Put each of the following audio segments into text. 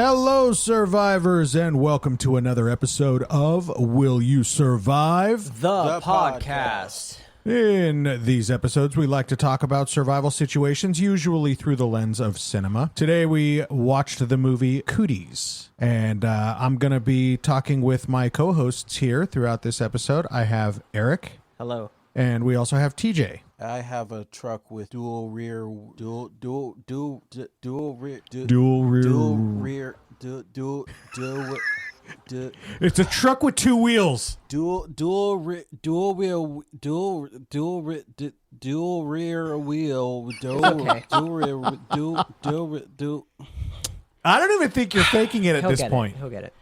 Hello, survivors, and welcome to another episode of Will You Survive? The podcast. In these episodes, we like to talk about survival situations, usually through the lens of cinema. Today, we watched the movie Cooties, and I'm going to be talking with my co-hosts here throughout this episode. I have Eric. Hello. And we also have TJ. I have a truck with dual rear It's a truck with two wheels. dual rear wheel. I don't even think you're faking it at this point. He'll get it.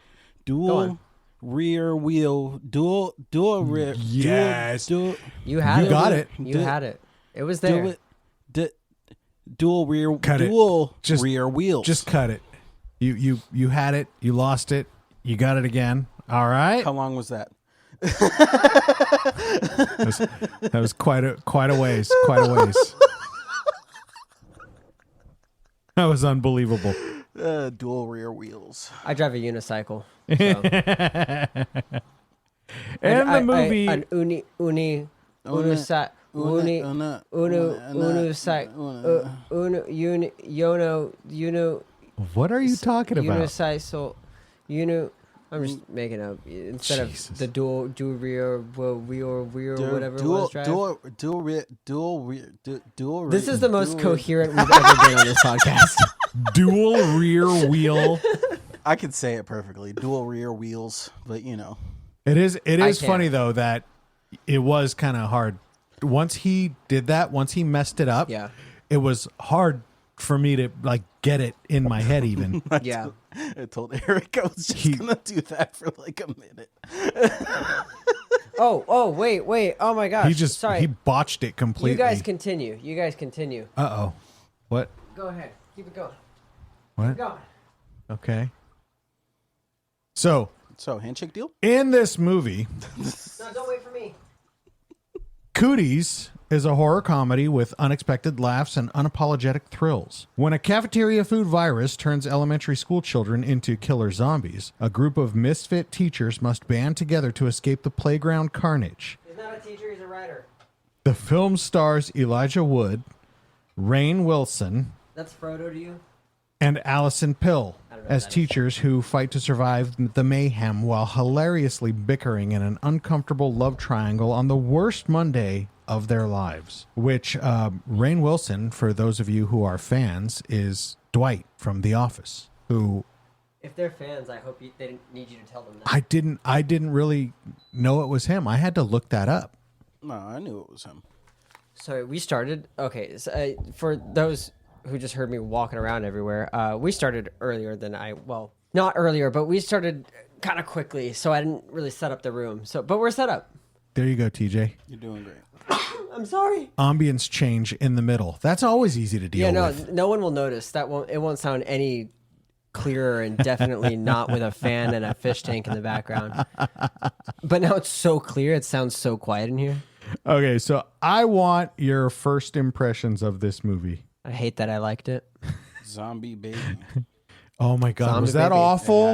Dual rear wheel. Dual rear. Yes. You You got it. You had it. It was there. Dual rear. Cut it. Dual Just- rear wheels. Just cut it. You had it. You lost it. You got it again. All right. How long was that? That was quite a ways. Quite a ways. That was unbelievable. Dual rear wheels. I drive a unicycle. So. And the movie. An unicycle. What are you talking about? Unicycle. I'm just making up instead Jesus. of the dual rear whatever it was. Dual rear. This is the most coherent we've ever been on this podcast. Dual rear wheel. I could say it perfectly. Dual rear wheels, but you know. It is can't. funny though that it was kind of hard. Once he did that, once he messed it up, Yeah. it was hard for me to like get it in my head even. Yeah. I told Eric I was just gonna do that for like a minute. Oh, wait. Oh my gosh. He botched it completely. You guys continue. Uh-oh. What? Go ahead. Keep it going. What? Go. Okay. So, Handshake deal? in this movie, No, don't wait for me. Cooties is a horror comedy with unexpected laughs and unapologetic thrills. When a cafeteria food virus turns elementary school children into killer zombies, a group of misfit teachers must band together to escape the playground carnage. He's not a teacher, he's a writer. The film stars Elijah Wood, Rainn Wilson, That's Frodo to you? and Alison Pill don't know as what that teachers who fight to survive the mayhem while hilariously bickering in an uncomfortable love triangle on the worst Monday of their lives. Which Rainn Wilson, for those of you who are fans, is Dwight from The Office, who If they're fans, I hope they didn't need you to tell them that. I didn't really know it was him. I had to look that up. No, I knew it was him. So we started, so, for those who just heard me walking around everywhere, we started earlier than not earlier, but we started kind of quickly, so I didn't really set up the room. But we're set up. There you go, TJ. You're doing great. I'm sorry. Ambience change in the middle. That's always easy to deal with. No one will notice. It won't sound any clearer, and definitely not with a fan and a fish tank in the background. But now it's so clear. It sounds so quiet in here. Okay, so I want your first impressions of this movie. I hate that I liked it. Zombie baby. Oh my God, Zombie was that baby. awful? It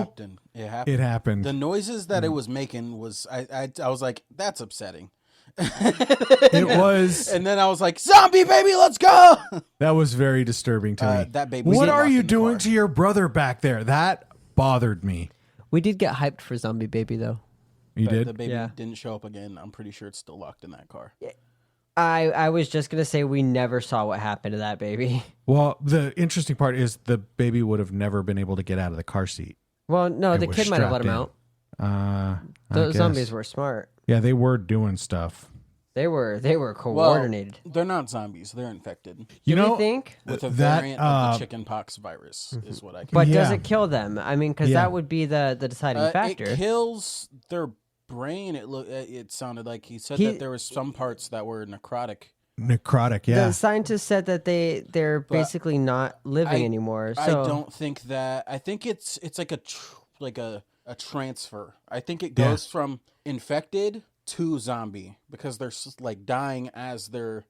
happened. It happened. The noises that it was making was I was like, that's upsetting. It was. And then I was like, zombie baby, let's go. That was very disturbing to me. That baby. What are you doing to your brother back there? That bothered me. We did get hyped for Zombie Baby, though. You did? The baby Yeah. didn't show up again. I'm pretty sure it's still locked in that car. I was just going to say we never saw what happened to that baby. Well, the interesting part is the baby would have never been able to get out of the car seat. Well, no, It the was kid might have let him strapped out. I Those guess. zombies were smart. Yeah, they were doing stuff. They were Well, coordinated. they're not zombies. They're infected You Do know, we think? with a that, variant of the chickenpox virus. Is what I can. But Yeah. does it kill them? I mean, because Yeah. that would be the deciding factor. It kills their brain. It sounded like he said He- that there was some parts that were necrotic. necrotic, yeah. The scientists said that they're basically not living anymore. So I don't think that. I think it's like a transfer. I think it goes from infected to zombie because they're like dying as they're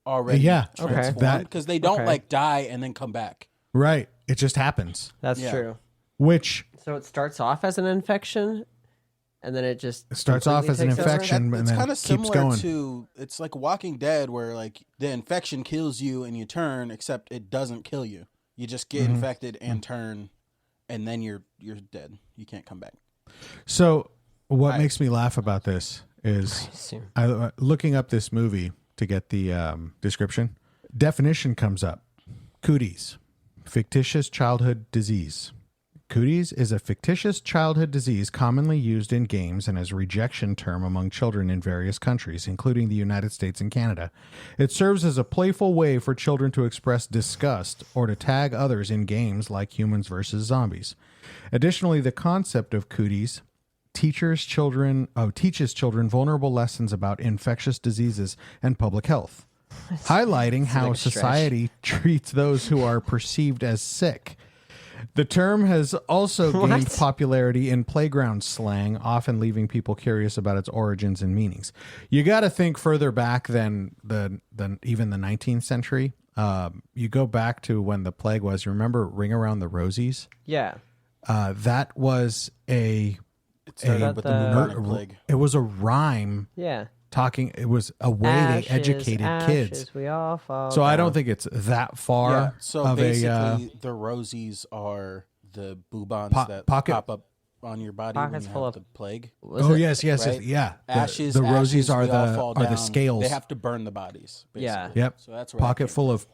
already transformed. That- Because they don't like die and then come back. Right. It just happens. that's Yeah. true. which So it starts off as an infection, and then it just starts off as an completely takes over? infection and It's then kind of keeps similar going. to it's like Walking Dead, where like the infection kills you and you turn, except it doesn't kill you. You just get infected and turn, and then you're dead. You can't come back. So what makes me laugh about this is looking up this movie to get the description. Definition comes up. Cooties, fictitious childhood disease. Cooties is a fictitious childhood disease commonly used in games and as a rejection term among children in various countries, including the United States and Canada. It serves as a playful way for children to express disgust or to tag others in games like Humans vs. Zombies. Additionally, the concept of cooties teaches children vulnerable lessons about infectious diseases and public health, highlighting how like a stretch. society treats those who are perceived as sick. The term has also gained popularity in playground slang, often leaving people curious about its origins and meanings. You got to think further back than even the 19th century. You go back to when the plague was. You remember Ring Around the Rosies? Yeah. That was It started with the bubonic plague. It was a rhyme. Yeah. Talking. It was a way Ashes, they educated kids. ashes, we all fall So I down. don't think it's that far. Yeah, so of basically, the Rosies are the bubons that pocket- pop up on your body when Pockets you full have of- the plague. Was Oh it- yes, right? yeah. Ashes, The Rosies are we all fall the down. scales. They have to burn the bodies. Basically. Yeah. Yep. So that's where that Pocket came full of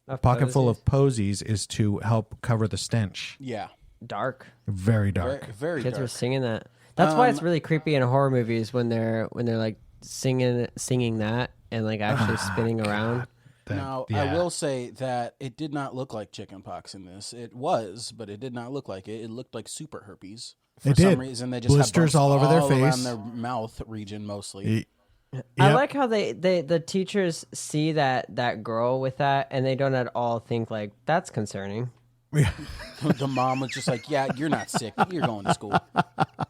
Of pocket full posies? of posies is to help cover the stench. from. Yeah. Dark. Very Very, dark. very Kids were dark. singing that. That's why it's really creepy in horror movies when they're like singing that and like actually spinning around. Now, I will say that it did not look like chickenpox in this. It was, but it did not look like it. It looked like super herpes. For It some did. reason, they just Blisters had bumps all over their face. around their mouth region mostly. I Yep. like how the teachers see that girl with that and they don't at all think like that's concerning. The mom was just like, "Yeah, you're not sick. You're going to school."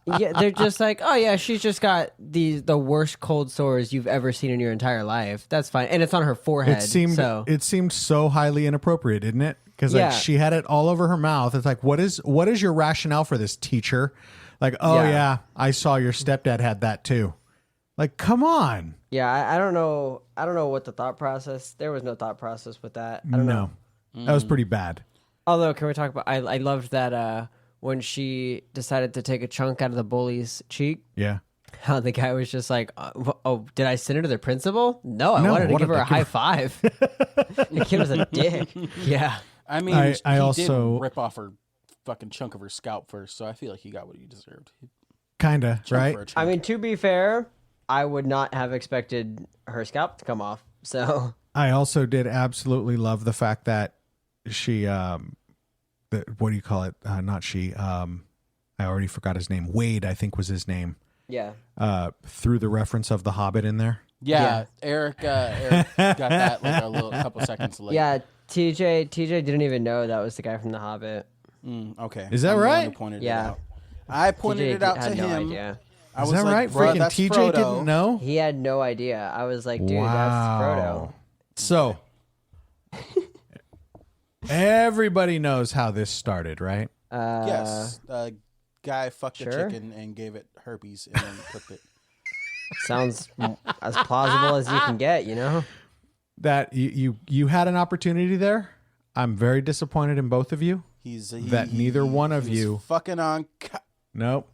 Yeah, they're just like, oh yeah, she's just got the worst cold sores you've ever seen in your entire life. That's fine, and it's on her forehead. It seemed so highly inappropriate, didn't it? Because Yeah. like she had it all over her mouth. It's like, what is your rationale for this, teacher? Like, oh Yeah. yeah, I saw your stepdad had that too. Like, come on. Yeah, I don't know. I don't know what the thought process. There was no thought process with that. I don't know. That was pretty bad. Although, can we talk about? I loved that when she decided to take a chunk out of the bully's cheek. Yeah. How the guy was just like, "Oh, did I send her to the principal? No, I wanted to give her a high five." The kid was a dick. Yeah. I mean, I he also- did rip off her fucking chunk of her scalp first, so I feel like he got what he deserved. Kinda, Chunk right? for a chunk. I mean, to be fair, I would not have expected her scalp to come off. So I also did absolutely love the fact that she what do you call it? Not she. I already forgot his name. Wade, I think was his name. yeah. Threw the reference of the Hobbit in there. Yeah, Eric got that like a couple seconds late. Yeah, TJ didn't even know that was the guy from The Hobbit. Okay. Is that I'm the one right? who pointed Yeah. it out. I pointed TJ it out to had no him. idea. I Is was that like, right? "Bruh, Freaking that's TJ Frodo." didn't know. He had no idea. I was like, dude, Wow. that's So everybody knows how this started, right? Frodo. Yes, guy fucked a sure. chicken and gave it herpes and then cooked it. Sounds as plausible as you can get, you know? That you had an opportunity there. I'm very disappointed in both of you. Neither one of he's you. fucking on. Nope.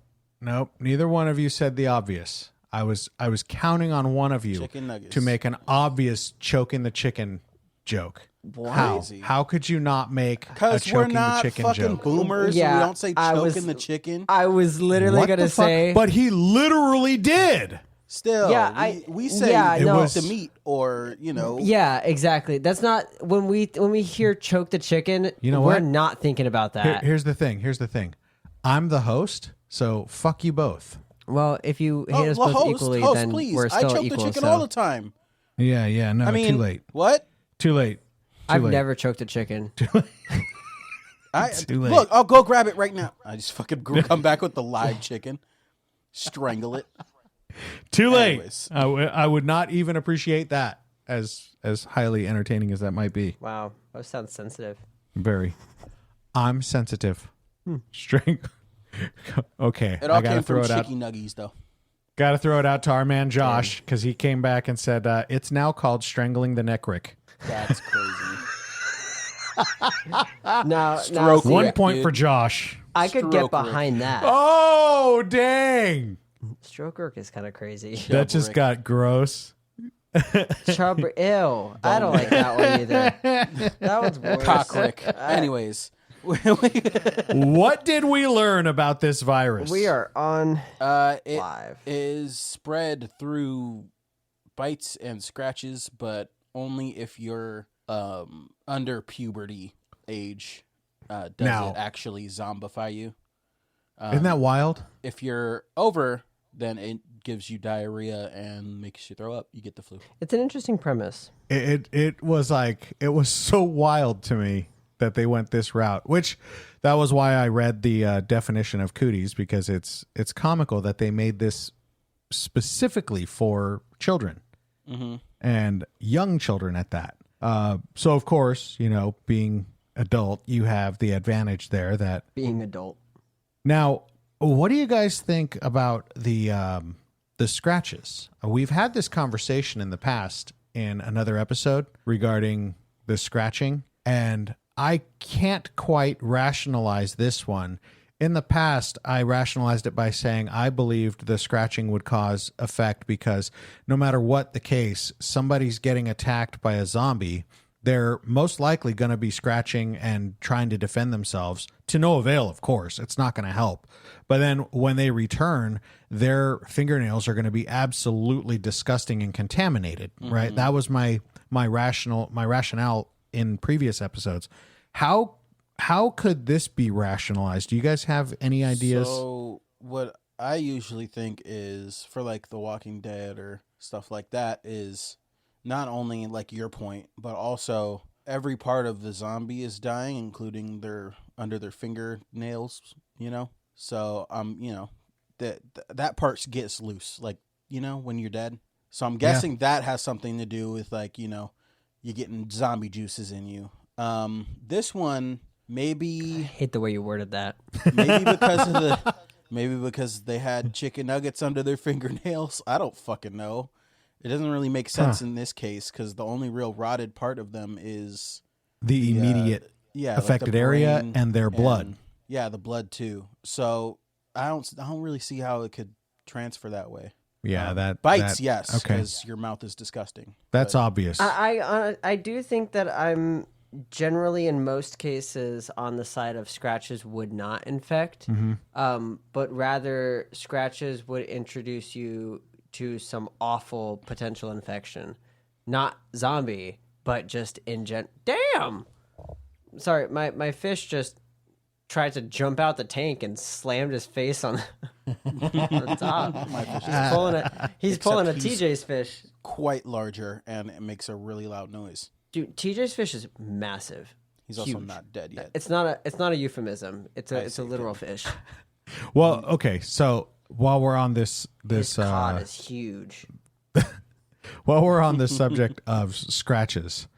Neither one of you said the obvious. I was counting on one of you Chicken nuggets. to make an obvious choking the chicken joke. How? Crazy. How could you not make a Because we're choking the not chicken fucking joke? boomers. Yeah, We don't say I choking was- the chicken. I was literally What going the to fuck? say. But he literally did. Still, Yeah, we say yeah, It no. was- the meat or, you know. Yeah, exactly. That's not when we hear choke the chicken, You know we're what? not thinking about that. Here's the thing. I'm the host, so fuck you both. Well, if you hate us well, both host, equally, host, then please. we're I still choke equal. the chicken so. all the time. Yeah. No, I mean, too late. What? Too late. I've late. never choked a chicken. Too late. Look, I'll go grab it right now. I just fucking come back with the live chicken, strangle it. Too late. Anyways. I would not even appreciate that as highly entertaining as that might be. Wow, that sounds sensitive. Very. I'm sensitive. Strength. Okay, It all I gotta came throw from it out. Chicky Nuggies, though. Gotta throw it out to our man Josh because he came back and said it's now called strangling the neck rick. That's crazy. Now, Stroke see, 1 point dude. for Josh. I could Stroke get Rick. behind that. Oh dang! Stroke Rick is kind of crazy. That just Rick. got gross. Chub, ew. I don't like that one either. That one's worse. Cock Rick. Anyways. What did we learn about this virus? We are on It live. is spread through bites and scratches, but only if you're under puberty age does Now- it actually zombify you. Isn't that wild? If you're over, then it gives you diarrhea and makes you throw up. You get the flu. It's an interesting premise. It was like it was so wild to me that they went this route. Which that was why I read the definition of cooties, because it's comical that they made this specifically for children and young children at that. So of course, being adult, you have the advantage there that Being adult. now. What do you guys think about the scratches? We've had this conversation in the past in another episode regarding the scratching, and I can't quite rationalize this one. In the past, I rationalized it by saying I believed the scratching would cause effect because no matter what the case, somebody's getting attacked by a zombie. They're most likely going to be scratching and trying to defend themselves to no avail, of course. It's not going to help. But then when they return, their fingernails are going to be absolutely disgusting and contaminated, right? That was my rationale in previous episodes. How could this be rationalized? Do you guys have any ideas? So what I usually think is for like The Walking Dead or stuff like that is not only like your point, but also every part of the zombie is dying, including under their fingernails, So that part gets loose, like, when you're dead. So I'm guessing that has something to do with like, you getting zombie juices in you. This one I maybe hate the way you worded that. maybe because they had chicken nuggets under their fingernails. I don't fucking know. It doesn't really make sense in this case because the only real rotted part of them is The immediate like affected the area brain and their blood. the blood too. So I don't really see how it could transfer that way. Yeah, Bites, yes, okay. because your mouth is disgusting. That's obvious. I do think that I'm generally in most cases on the side of scratches would not infect, but rather scratches would introduce you to some awful potential infection. Not zombie, but just Damn! Sorry, my fish just tried to jump out the tank and slammed his face on the top. He's pulling a TJ's fish. Quite larger, and it makes a really loud noise. Dude, TJ's fish is massive. He's also not dead yet. It's not a euphemism. It's a literal fish. Well, okay, so while we're on this His cod is huge. while we're on the subject of scratches,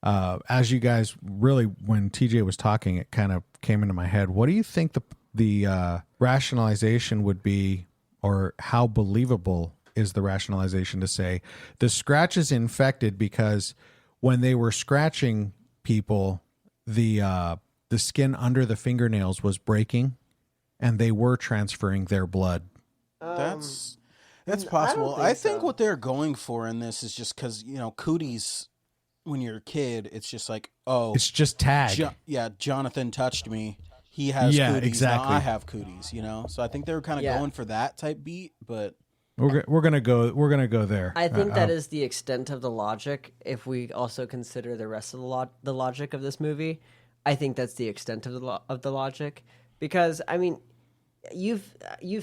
as you guys really, when TJ was talking, it kind of came into my head. What do you think the rationalization would be, or how believable is the rationalization to say the scratch is infected because when they were scratching people, the skin under the fingernails was breaking, and they were transferring their blood? That's possible. I think so. what they're going for in this is just because cooties. When you're a kid, it's just like, oh, It's just tag. Jonathan touched me. He has Yeah, cooties. exactly. Now I have cooties. So I think they were kind of Yeah. going for that type beat, but We're gonna go there. I think that is the extent of the logic. If we also consider the rest of the logic of this movie, I think that's the extent of the logic. Because I mean, you've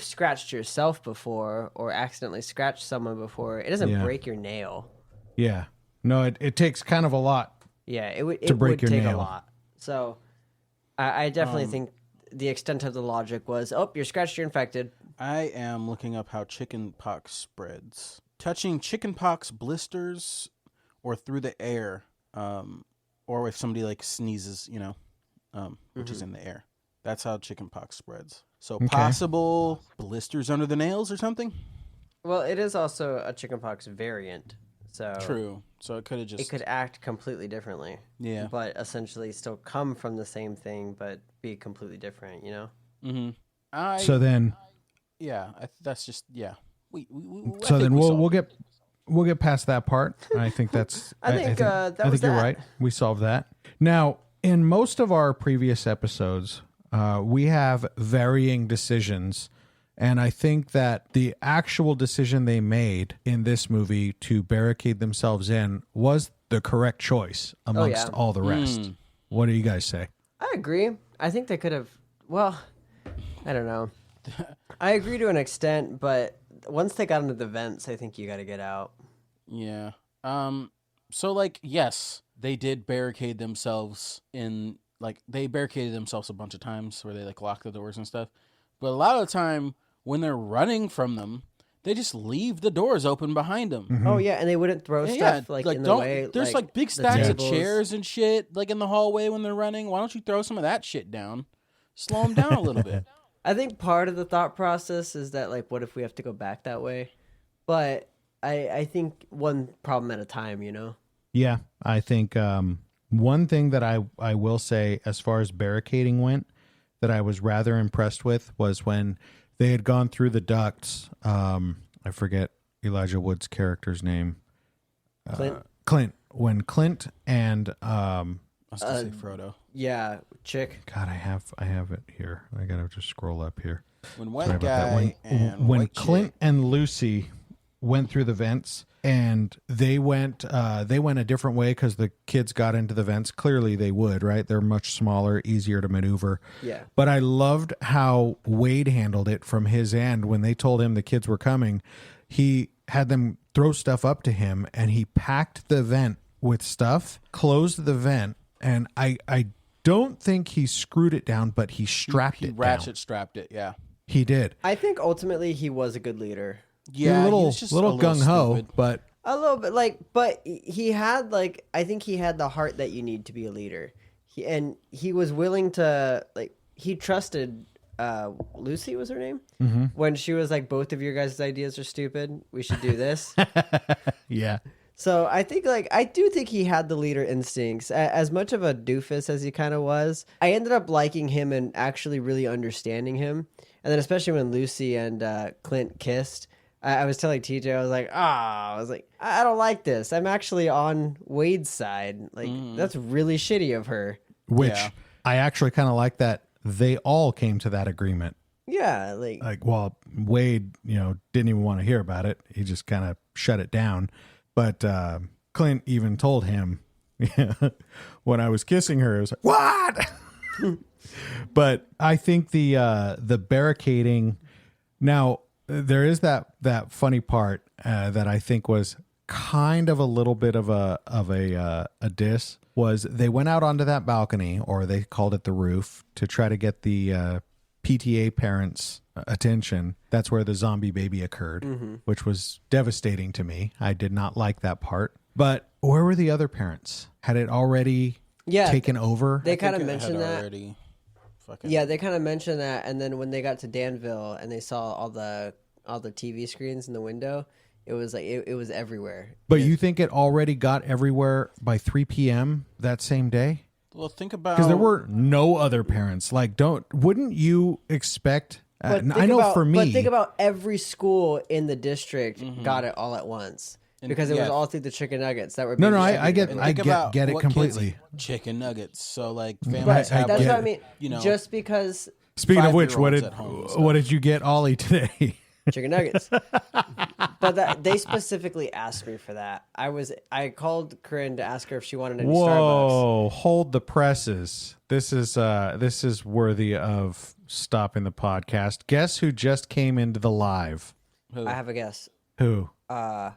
scratched yourself before or accidentally scratched someone before. It doesn't Yeah. break your nail. Yeah. No, it takes kind of a lot. Yeah, it would break your take nail. a lot. So I definitely think the extent of the logic was, oh, you're scratched, you're infected. I am looking up how chicken pox spreads. Touching chicken pox blisters or through the air, or if somebody like sneezes, which is in the air. That's how chickenpox spreads. So possible blisters under the nails or something? Well, it is also a chickenpox variant. So True. So it could have just... It could act completely differently. Yeah. But essentially still come from the same thing, but be completely different, you know? Mm-hmm. So then... Yeah, that's just... Yeah. So then we'll get past that part. I think that's... I think you're right. We solved that. Now, in most of our previous episodes, we have varying decisions. And I think that the actual decision they made in this movie to barricade themselves in was the correct choice amongst all the rest. What do you guys say? I agree. I think they could have... Well, I don't know. I agree to an extent, but once they got into the vents, I think you got to get out. Yeah. So, like, yes, they did barricade themselves in... Like, they barricaded themselves a bunch of times where they, like, locked the doors and stuff. But a lot of the time... When they're running from them, they just leave the doors open behind them. Mm-hmm. Oh, yeah, and they wouldn't throw stuff in the way. There's like big stacks of chairs and shit like in the hallway when they're running. Why don't you throw some of that shit down? Slow them down a little bit. I think part of the thought process is that, like, what if we have to go back that way? But I think one problem at a time, you know? Yeah, I think one thing that I will say as far as barricading went that I was rather impressed with was when... They had gone through the ducts. I forget Elijah Wood's character's name. Clint. When Clint and I was gonna say Frodo. Yeah, chick. God, I have it here. I gotta just scroll up here. When white guy and when white Clint chick. and Lucy went through the vents and they went a different way because the kids got into the vents. Clearly they would, right? They're much smaller, easier to maneuver. Yeah. But I loved how Wade handled it from his end when they told him the kids were coming. He had them throw stuff up to him and he packed the vent with stuff, closed the vent, and I don't think he screwed it down, but he strapped it down. Ratchet strapped it, yeah. He did. I think ultimately he was a good leader. Yeah, a little he was gung ho, but a little bit, but he had I think he had the heart that you need to be a leader. He was willing to he trusted Lucy was her name when she was like, both of your guys' ideas are stupid. We should do this. Yeah. So I think I do think he had the leader instincts. As much of a doofus as he kind of was, I ended up liking him and actually really understanding him. And then especially when Lucy and Clint kissed. I was telling TJ, I was like, I don't like this. I'm actually on Wade's side. That's really shitty of her. Which I actually kind of like that they all came to that agreement. Yeah. Well, Wade, didn't even want to hear about it. He just kind of shut it down. But Clint even told him, when I was kissing her, I was like, what? But I think the barricading now, there is that funny part that I think was kind of a little bit of a diss was they went out onto that balcony, or they called it the roof, to try to get the PTA parents' attention. That's where the zombie baby occurred, which was devastating to me. I did not like that part. But where were the other parents? Had it already taken over? They kind of mentioned that. Yeah, they kind of mentioned that, and then when they got to Danville and they saw all the TV screens in the window, it was like it was everywhere. But you think it already got everywhere by 3 p.m. that same day? Well, think about, because there were no other parents. Wouldn't you expect? For me, but think about every school in the district got it all at once. Because it was all through the chicken nuggets that were. No, I get it completely. Chicken nuggets. So that's families have. What I mean. Just because. Speaking of which, what did you get Ollie today? Chicken nuggets. But they specifically asked me for that. I called Corinne to ask her if she wanted any Starbucks. Whoa! Hold the presses. This is worthy of stopping the podcast. Guess who just came into the live? Who? I have a guess. Who? Oh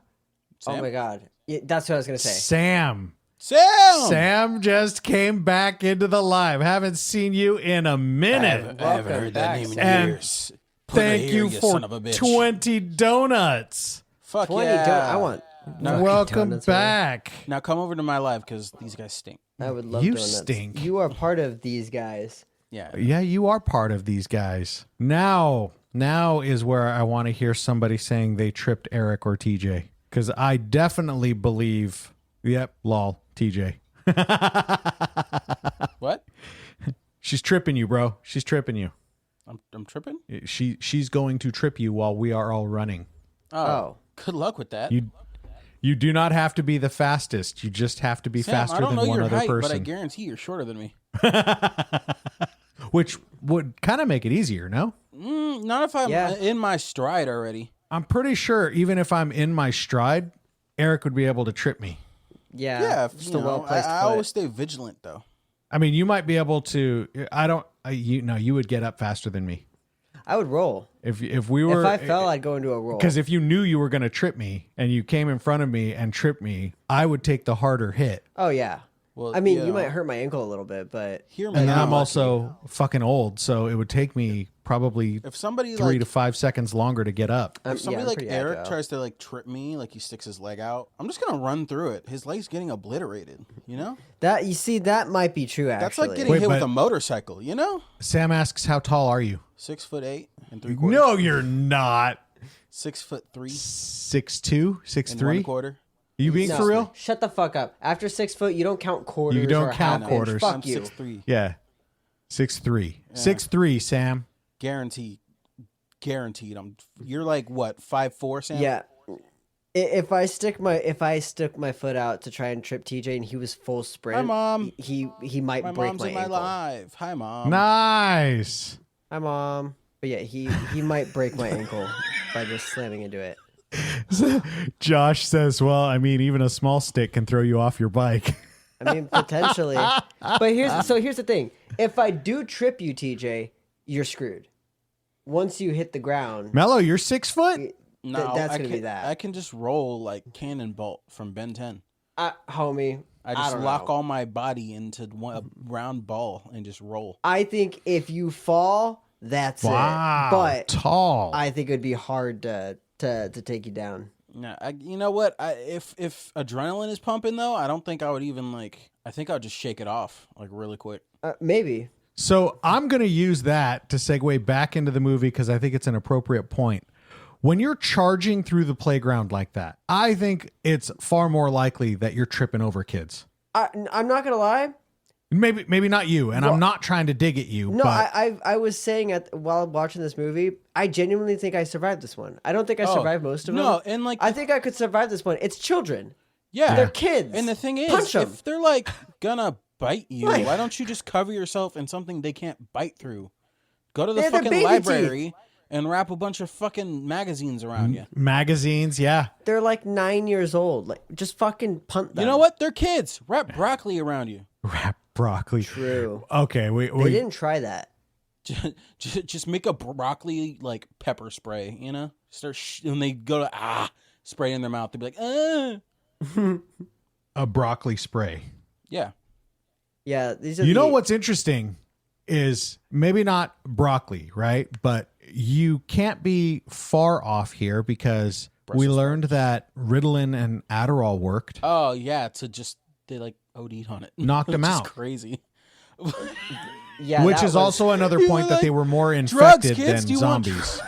my God. Yeah, that's what I was going to say. Sam just came back into the live. Haven't seen you in a minute. I haven't heard that name in years. Thank you for 20 donuts. Fuck 20 yeah. I want. Welcome donuts, back. Now come over to my live because these guys stink. I would love you donuts. Stink. You are part of these guys. Yeah. Yeah, you are part of these guys. Now is where I want to hear somebody saying they tripped Eric or TJ. Because I definitely believe, yep, lol, TJ. What? She's tripping you, bro. She's tripping you. I'm tripping? She's going to trip you while we are all running. Oh. Good luck with that. You do not have to be the fastest. You just have to be Sam, faster I don't than know one your other height, person. but I guarantee you're shorter than me. Which would kind of make it easier, no? Not if I'm in my stride already. I'm pretty sure even if I'm in my stride, Eric would be able to trip me. Yeah. Yeah, just a well-placed I foot. always stay vigilant, though. I mean, you might be able to. You would get up faster than me. I would roll. If we were, If I fell, I'd go into a roll. because if you knew you were going to trip me and you came in front of me and tripped me, I would take the harder hit. Oh yeah. Well, I mean, you might hurt my ankle a little bit, but Hear me And then out. I'm also fucking old, so it would take me probably If somebody 3 to 5 seconds longer to get up. if somebody I'm like pretty Eric agile. tries to like trip me, like he sticks his leg out, I'm just gonna run through it. His leg's getting obliterated. You know, that might be true. Actually, that's like getting Wait, hit with but- a motorcycle. You know, Sam asks, "How tall are you?" 6'8" and 3/4. No, you're not. 6'3" 6'2", and 6'3". 1/4. You being No, for real? Shut the fuck up. After 6 foot, you don't count quarters. You don't or count half inch. quarters. Fuck I'm you. 6'3". Yeah, 6'3". 6'3", Sam. Guaranteed. You're like what, 5'4", Sam? Yeah. If I stick my foot out to try and trip TJ and he was full sprint, Hi, Mom. he might My break mom's my in my ankle. live. Hi, Mom. Nice. Hi, Mom. But yeah, he might break my ankle by just slamming into it. Josh says, "Well, I mean, even a small stick can throw you off your bike." I mean, potentially. But here's the thing. If I do trip you, TJ, you're screwed. Once you hit the ground, Mello, you're 6 foot. No, that's I gonna be can- that. I can just roll like Cannonbolt from Ben 10. Homie, I just don't lock know. all my body into a round ball and just roll. I think if you fall, that's Wow, it. But tall. I think it'd be hard to take you down. No, you know what? If adrenaline is pumping though, I don't think I would even like. I think I would just shake it off like really quick. Maybe. So I'm going to use that to segue back into the movie because I think it's an appropriate point. When you're charging through the playground like that, I think it's far more likely that you're tripping over kids. I'm not gonna lie. Maybe not you, and I'm not trying to dig at you. No, but I was saying while watching this movie, I genuinely think I survived this one. I don't think I survived most of them. No, and like I think I could survive this one. It's children. yeah, They're kids. And the thing is, Punch 'em. if they're like gonna bite you, Right. why don't you just cover yourself in something they can't bite through? Go to the They're fucking baby library and wrap a bunch of fucking magazines around you. magazines, yeah. They're like 9 years old. Like, just fucking punt them. You know what? They're kids. Wrap broccoli around you. Wrap broccoli. True. Okay, They didn't try that. Just make a broccoli like pepper spray. You know, start when they go to spray in their mouth. They'd be like, a broccoli spray. yeah. Yeah, these are You know what's interesting is maybe not broccoli, right? But you can't be far off here because we Brussels learned that Ritalin and Adderall worked. Oh yeah. They like OD'd on it. Knocked 'em Which is out. Crazy. Yeah, Which that is was- also another You point were that like, they were more "Drugs, infected kids, do than you want zombies.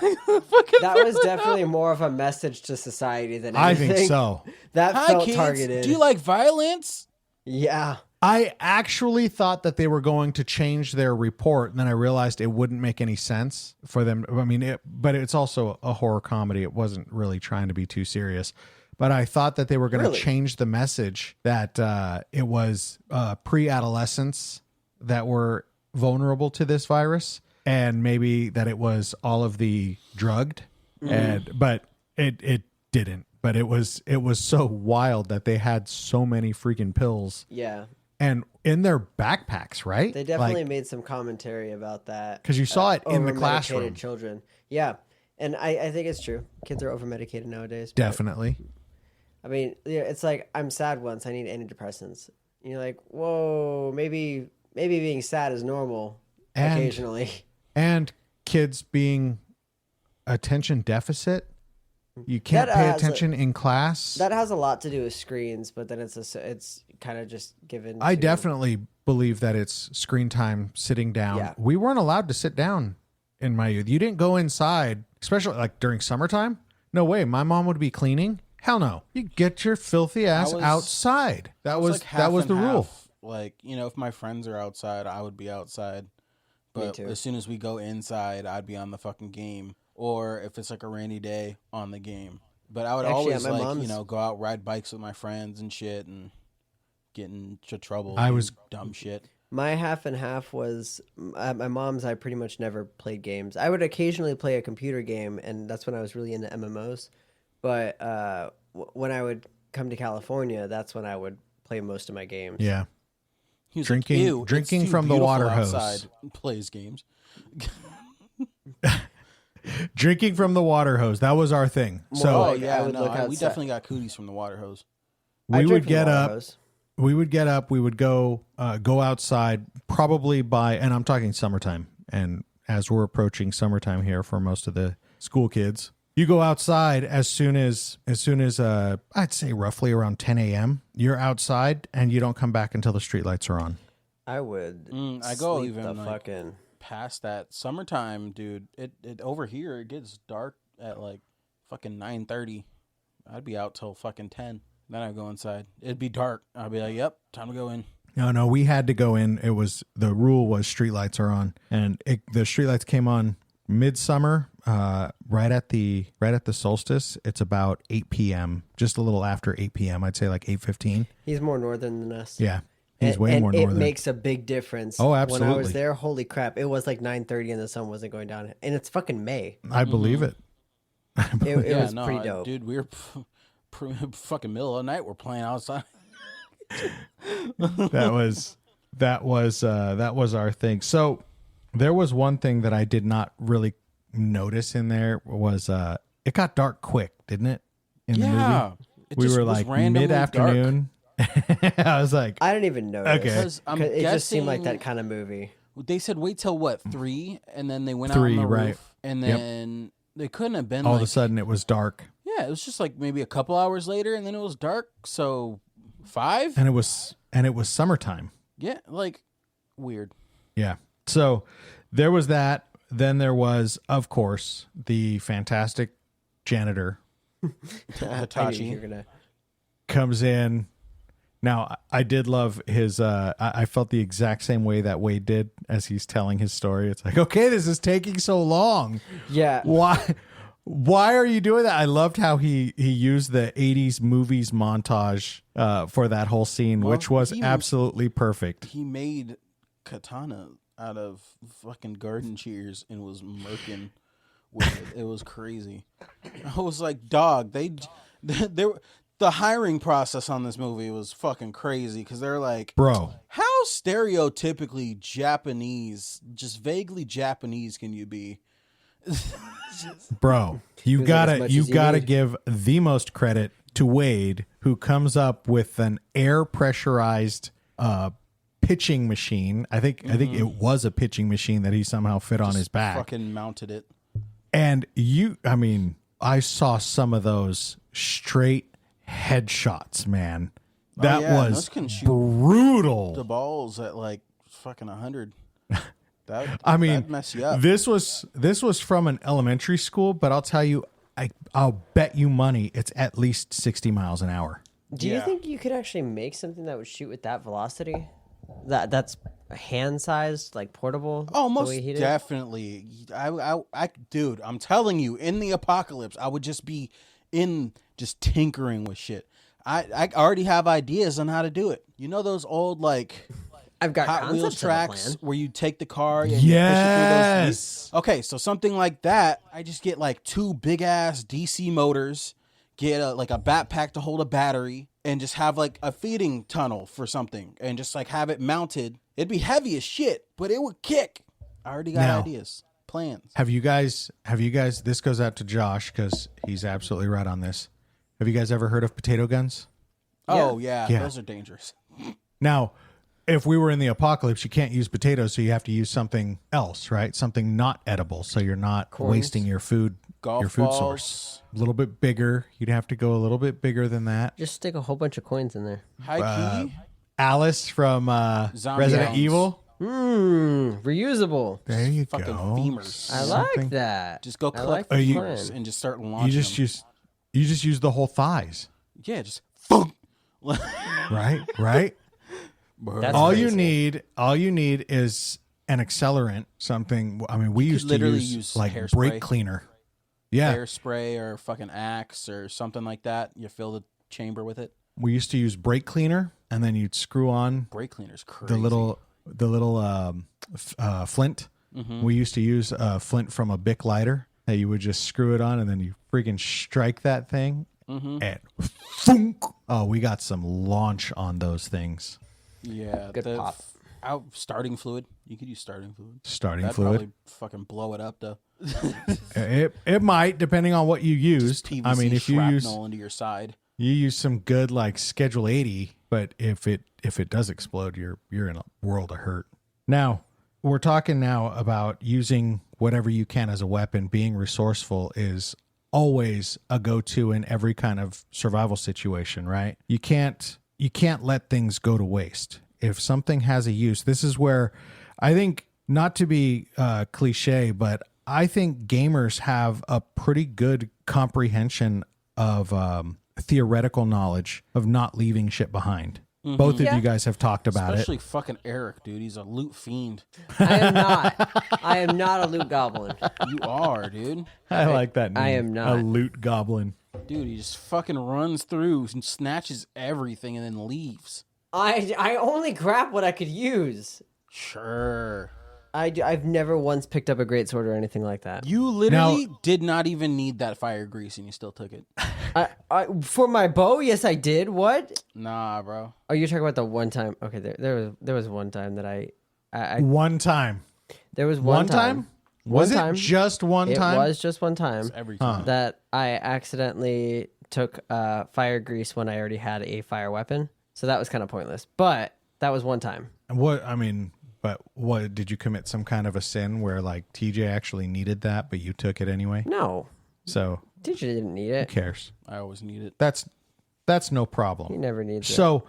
that was definitely more of a message to society than I anything. think so. That Hi felt kids. targeted. Do you like violence? Yeah. I actually thought that they were going to change their report, and then I realized it wouldn't make any sense for them. I mean, but it's also a horror comedy. It wasn't really trying to be too serious. But I thought that they were going to Really? change the message that it was pre-adolescents that were vulnerable to this virus, and maybe that it was all of the drugged. But it didn't. But it was so wild that they had so many freaking pills. Yeah. And in their backpacks, right? They definitely made some commentary about that. 'Cause you saw it in the over-medicated classroom. children. Yeah. And I think it's true. Kids are over-medicated nowadays. but, Definitely. I mean, yeah, it's like, I'm sad once. I need antidepressants. And you're like, whoa, maybe being sad is normal occasionally. And kids being attention deficit. You can't That pay has attention in class. That has a lot to do with screens, but then it's kind of just given. I to- definitely believe that it's screen time sitting down. Yeah. We weren't allowed to sit down in my youth. You didn't go inside, especially like during summertime. No way. My mom would be cleaning. Hell no. You get your filthy ass outside. That was like the rule. Like, you know, if my friends are outside, I would be outside. But as soon as we go inside, I'd be on the fucking game. Or if it's like a rainy day, on the game. But I would always like, you know, go out, ride bikes with my friends and shit and get into trouble. Dumb shit. My half and half was at my mom's. I pretty much never played games. I would occasionally play a computer game, and that's when I was really into MMOs. But when I would come to California, that's when I would play most of my games. Yeah. Drinking from the water hose. Outside, plays games. Drinking from the water hose. That was our thing. So we definitely got cooties from the water hose. We would get up. We would get up. We would go outside, probably by, and I'm talking summertime. And as we're approaching summertime here for most of the school kids, you go outside as soon as I'd say roughly around 10 a.m. You're outside and you don't come back until the streetlights are on. I would. I go even the like fucking past that summertime, dude. It over here it gets dark at like fucking 9:30. I'd be out till fucking 10. Then I'd go inside. It'd be dark. I'd be like, "Yep, time to go in." No, we had to go in. It was the rule was streetlights are on, and the streetlights came on midsummer, right at the solstice. It's about 8 p.m. Just a little after 8 p.m. I'd say like 8:15. He's more northern than us. Yeah, he's way more northern. It makes a big difference. Oh, absolutely. When I was there, holy crap, it was like 9:30 and the sun wasn't going down, and it's fucking May. I believe it. It was pretty dope, dude. We were fucking middle of the night. We're playing outside. that was our thing. So there was one thing that I did not really notice in there was it got dark quick, didn't it? In the movie, we were like mid-afternoon. I was like, I didn't even notice. Okay, it just seemed like that kind of movie. They said wait till what 3, and then they went 3, out on the right. roof, and then they couldn't have been all like, of a sudden it was dark. Yeah, it was just like maybe a couple hours later, and then it was dark. So 5, and it was summertime. Yeah, like weird. Yeah. So there was that. Then there was, of course, the fantastic janitor. Hitachi comes in. Now, I did love his, I felt the exact same way that Wade did as he's telling his story. It's like, okay, this is taking so long. Yeah. Why are you doing that? I loved how he used the 80s movies montage for that whole scene, which was absolutely perfect. He made katana out of fucking garden shears and was murking with it. It was crazy. I was like, dog, the hiring process on this movie was fucking crazy because they're like, bro, how stereotypically Japanese, just vaguely Japanese can you be? Bro, you gotta give the most credit to Wade, who comes up with an air pressurized pitching machine. I think it was a pitching machine that he somehow fit on his back. Fucking mounted it. And I saw some of those straight headshots, man. That was brutal. The balls at like fucking 100. That'd mess you up. This was from an elementary school, but I'll tell you, I'll bet you money it's at least 60 miles an hour. Do you think you could actually make something that would shoot with that velocity? That's hand sized, like portable? Oh, most definitely. Dude, I'm telling you, in the apocalypse, I would just be just tinkering with shit. I already have ideas on how to do it. You know those old like I've got Hot Wheels tracks where you take the car and yes. you push it through those. Okay, so something like that. I just get like 2 big ass DC motors, get a backpack to hold a battery, and just have like a feeding tunnel for something, and just like have it mounted. It'd be heavy as shit, but it would kick. I already got ideas, plans. Have you guys? This goes out to Josh because he's absolutely right on this. Have you guys ever heard of potato guns? Oh yeah. Those are dangerous. Now, if we were in the apocalypse, you can't use potatoes, so you have to use something else, right? Something not edible, so you're not wasting your food, Golf your food balls. source. A little bit bigger. You'd have to go a little bit bigger than that. Just stick a whole bunch of coins in there. High key. Alice from Zombie Resident Hounds. Reusable. There you Fucking go. femurs. I like that. Just go I collect like the the femurs plan. and just start You launching just them. use the whole thighs, Yeah, just boom. right? Right. That's all crazy. you need is an accelerant, something. I mean, we used to literally use use like hairspray. brake cleaner. Yeah, Hairspray or fucking axe or something like that. You fill the chamber with it. we used to use brake cleaner, and then you'd screw on Brake cleaner's crazy. the little flint. Mm-hmm. We used to use flint from a Bic lighter that you would just screw it on, and then you freaking strike that thing, Mm-hmm. and thunk. Oh, we got some launch on those things. Yeah, Good pop. Starting fluid. You could use starting fluid. Starting That'd fluid. probably fucking blow it up though. It might, depending on what you used. PVC I mean, if you use into your side. some good like Schedule 80, but if it does explode, you're in a world of hurt. Now, we're talking now about using whatever you can as a weapon. Being resourceful is always a go-to in every kind of survival situation, right? You can't let things go to waste. If something has a use, this is where I think, not to be cliche, but I think gamers have a pretty good comprehension of theoretical knowledge of not leaving shit behind. Both of you guys have talked about Especially it. fucking Eric, dude. He's a loot fiend. I am not. I am not a loot goblin. You are, dude. I like that name. I am not. A loot goblin. Dude, he just fucking runs through and snatches everything and then leaves. I only grab what I could use. Sure. I've never once picked up a greatsword or anything like that. You literally did not even need that fire grease and you still took it. For my bow, yes, I did. What? Nah, bro. Oh, you're talking about the one time? Okay, there was one time that I One time. there was One time? Was time. it just one time? It was just one time Every time. that I accidentally took fire grease when I already had a fire weapon. So that was kind of pointless. But that was one time. But what did you commit some kind of a sin where like TJ actually needed that, but you took it anyway? No, So teacher didn't need who it. cares? I always need it. That's no problem. He never needs it. So,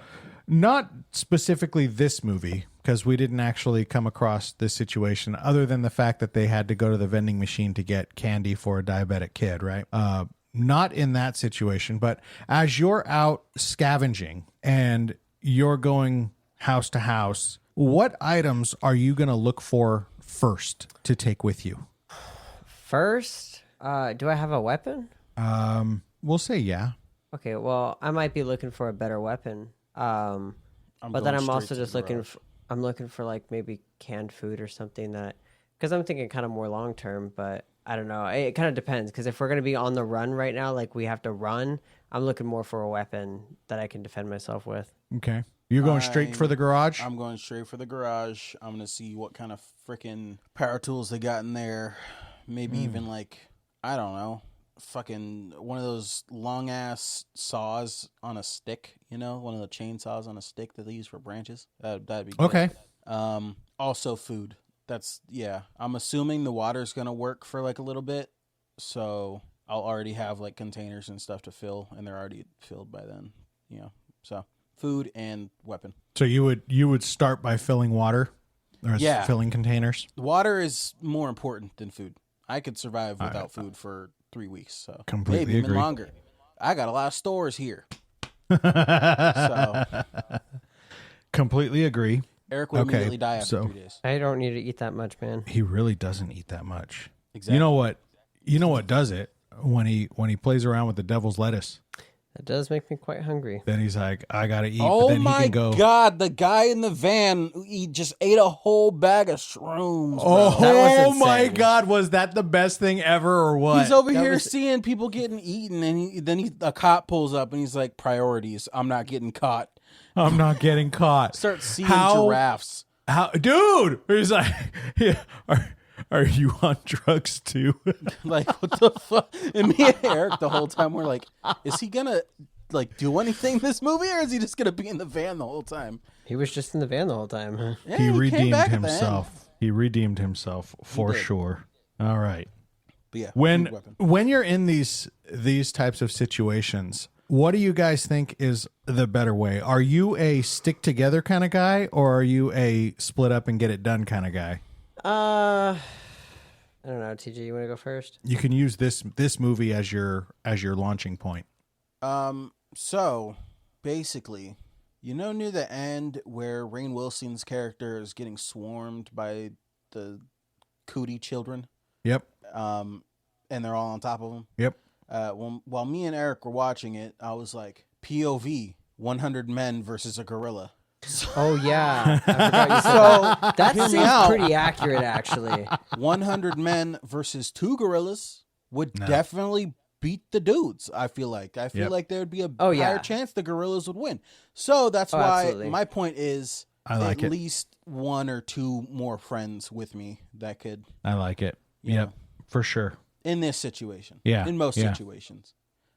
not specifically this movie, because we didn't actually come across this situation other than the fact that they had to go to the vending machine to get candy for a diabetic kid, right? Not in that situation, but as you're out scavenging and you're going house to house, what items are you going to look for first to take with you? First, do I have a weapon? We'll say yeah. Okay, well, I might be looking for a better weapon. But then I'm also just looking. I'm looking for like maybe canned food or something that, because I'm thinking kind of more long term. But I don't know. It kind of depends. Because if we're gonna be on the run right now, like we have to run, I'm looking more for a weapon that I can defend myself with. Okay. You're going straight for the garage? I'm going straight for the garage. I'm going to see what kind of freaking power tools they got in there. Maybe even like, I don't know, fucking one of those long ass saws on a stick, you know, one of the chainsaws on a stick that they use for branches. That'd be good. Okay. Also food. I'm assuming the water's going to work for like a little bit. So I'll already have like containers and stuff to fill, and they're already filled by then, you know, so food and weapon. So you would start by filling water? Or filling containers? Water is more important than food. I could survive without food for 3 weeks. So Completely maybe even agree. longer. I got a lot of stores here. So Completely agree. Eric would Okay, immediately die after so- 3 days. I don't need to eat that much, man. He really doesn't eat that much. Exactly. You know what does it when he plays around with the devil's lettuce? That does make me quite hungry. Then he's like, I gotta eat. But Oh then he my can go, God! The guy in the van, he just ate a whole bag of shrooms. Bro. Oh my insane. God! Was that the best thing ever, or what? He's over That here was- seeing people getting eaten, and a cop pulls up, and he's like, "Priorities. I'm not getting caught." I'm not getting caught. Start seeing How- giraffes. Dude? He's like, yeah, are you on drugs too? Like, what the fuck? And me and Eric the whole time we're like, is he gonna like do anything this movie, or is he just gonna be in the van the whole time? He was just in the van the whole time. Yeah, He came redeemed back at the end. himself. He redeemed himself for did. sure. All right. But yeah, food When weapon. when you're in these types of situations, What do you guys think is the better way? Are you a stick together kind of guy, or are you a split up and get it done kind of guy? I don't know. TJ, you want to go first? You can use this movie as your launching point. So basically, near the end where Rainn Wilson's character is getting swarmed by the Cootie children. Yep. And they're all on top of him. Yep. While me and Eric were watching it, I was like, POV, 100 men versus a gorilla. Oh yeah, I forgot you said that. That seems pretty accurate, actually. 100 men versus 2 gorillas would definitely beat the dudes. I feel like there would be a higher chance the gorillas would win. So that's why absolutely. My point is at least 1 or 2 more friends with me that could. I like it. Yep, for sure. In this situation, in most situations,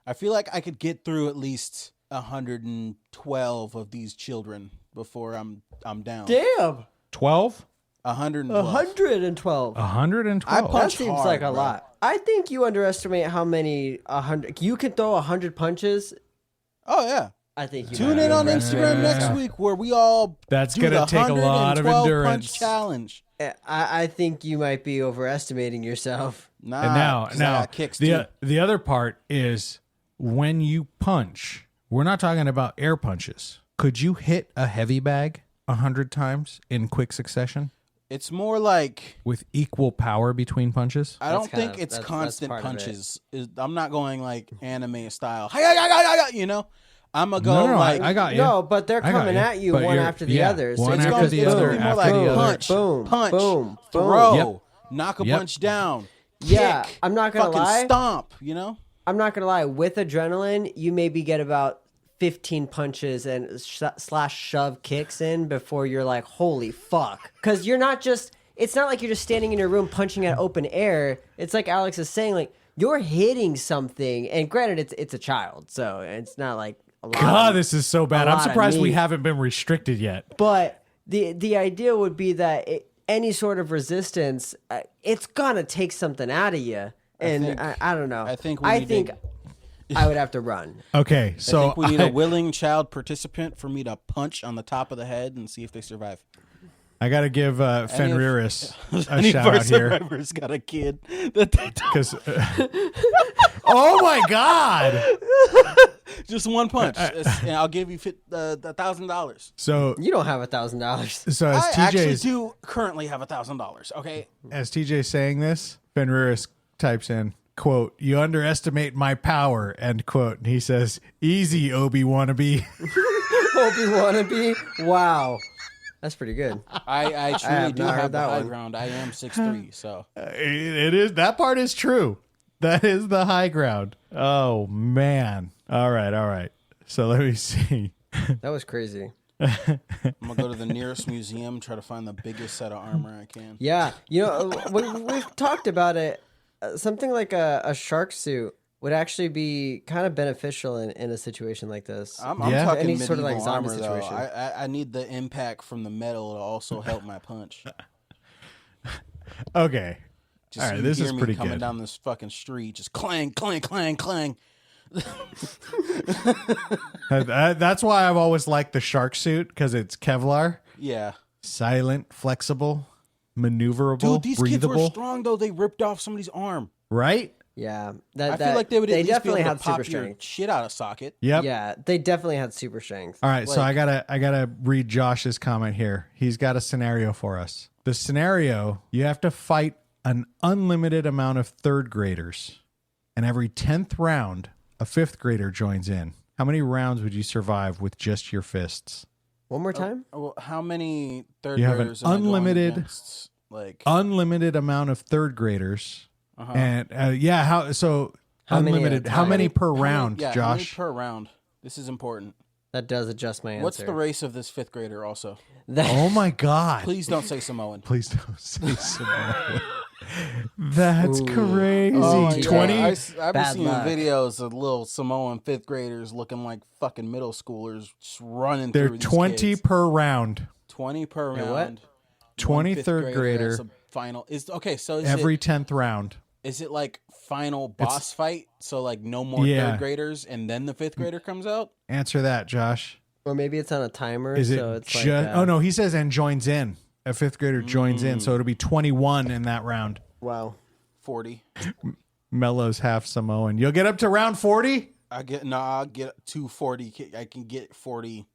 I feel like I could get through at least 112 of these children before I'm down. Damn. 12? 112. 112. 112. That seems like a lot. I think you underestimate how many 100. You can throw 100 punches. Oh yeah. I think you tune in on Instagram next week where we all that's gonna take a lot of endurance punch challenge. I think you might be overestimating yourself. Nah, and now kicks the other part is when you punch. We're not talking about air punches. Could you hit a heavy bag 100 times in quick succession? It's more like with equal power between punches. I don't think it's constant punches. I'm not going like anime style. I'm gonna go like I got you. No, but they're coming at you one after the other. One after the other. More like punch, boom, punch, boom, throw, knock a punch down. Yeah, kick, I'm not gonna lie. Stomp. I'm not gonna lie. With adrenaline, you maybe get about 15 punches and slash shove kicks in before you're like, holy fuck. Because you're not just. It's not like you're just standing in your room punching at open air. It's like Alex is saying, like you're hitting something. And granted, it's a child, so it's not like. God, this is so bad. I'm surprised we haven't been restricted yet. But the idea would be that any sort of resistance, it's gonna take something out of you. And I don't know. I think I would have to run. Okay, so I think we need a willing child participant for me to punch on the top of the head and see if they survive. I got to give Fenriris a shout out here. Survivor's got a kid that they because. Oh my God! Just one punch, and I'll give you $1,000. So you don't have $1,000. So as I TJ's, actually do currently have $1,000. Okay. As TJ's saying this, Fenriris types in, quote, "You underestimate my power," end quote. And he says, "Easy, Obi wannabe." Obi wannabe. Wow. That's pretty good. I truly do have the high ground. I am 6'3", so it is. That part is true. That is the high ground. Oh man. All right. So let me see. That was crazy. I'm gonna go to the nearest museum, try to find the biggest set of armor I can. Yeah, we've talked about it. Something like a shark suit would actually be kind of beneficial in a situation like this. I'm talking any medieval sort of like zombie armor, situation. Though. I need the impact from the metal to also help my punch. Okay. Just all right, this is pretty coming good. Down this fucking street, just clang, clang, clang, clang. That's why I've always liked the shark suit, because it's Kevlar. Yeah. Silent, flexible, maneuverable, dude, these breathable. kids were strong though. They ripped off somebody's arm. Right? Yeah. I feel like they would at least definitely be able had to pop super your strength. shit out of socket. Yep. Yeah, they definitely had super strength. All right, so I gotta read Josh's comment here. He's got a scenario for us. The scenario: you have to fight an unlimited amount of third graders, and every 10th round, a fifth grader joins in. How many rounds would you survive with just your fists? One more time? Well, how many third You have an graders am I going unlimited, against? unlimited amount of third graders, and How unlimited. many How many per round, Josh? Josh? How many per round? This is important. That does adjust my answer. What's the race of this fifth grader? Also, Oh my God! please don't say Samoan. Please don't say Samoan. That's crazy. Oh my 20. God. I've been Bad seeing luck. videos of little Samoan fifth graders looking like fucking middle schoolers just running They're through these 20 kids. per round. 20 per Wait, what? round. 20 One fifth third grader grader as a final is okay. So is every it, 10th round. Is it like final boss fight? So like no more third graders and then the fifth grader comes out? Answer that, Josh. Or maybe it's on a timer. Is it so it's just... like, oh, no, he says and joins in. A fifth grader joins in, so it'll be 21 in that round. Wow. 40. Mello's half Samoan. You'll get up to round 40? I'll get to 40. I can get 40